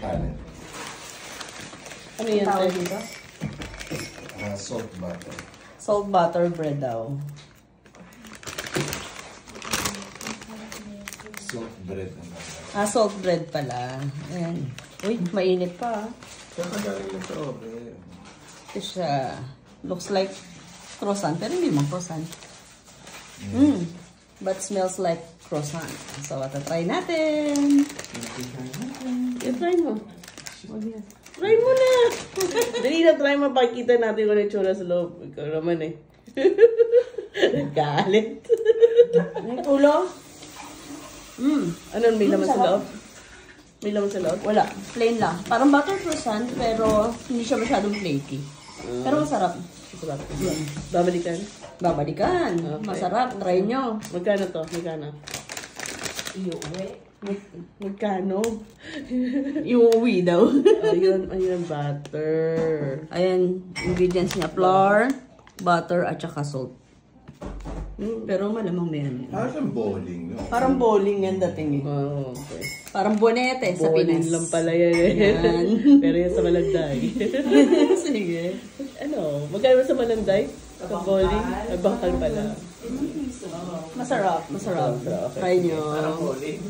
Kanin. Ano yan? Tawag dito? Salt butter. Salt butter bread daw. Salt bread. Salt bread pala. Ayan. Uy, mainit pa. Saan ka galing na sa oven? Ito siya. Looks like croissant, pero hindi man croissant. But smells like croissant. So, try natin. I-try mo. Try mo na! Dali na, try mo. Pakikita natin kung ano yung tsura sa loob. Ikaw naman eh. Nagkaalit. May ulo? Ano, may laman sa loob? May laman sa loob? Wala. Plain lang. Parang butter croissant, pero hindi siya masyadong flaky. Pero masarap. Masarap. Babalikan? Babalikan. Okay. Masarap. Try nyo. Magkano to? Magkano? Magkano? Iuwi daw. Ayun, butter. Ayan, ingredients niya. Flour, butter, at saka salt. Pero malamang may ano. Parang bowling, no? Parang bowling yan dating eh. Oh, okay. Parang bonete sa Bowling Pinas. lang pala yan eh. Yan. Pero yan sa Malanday. Sige. Ano? Magkano sa Malanday? Sa bowling? Ay, bakal pala. Masarap, masarap. Okay. Try nyo. Parang bowling.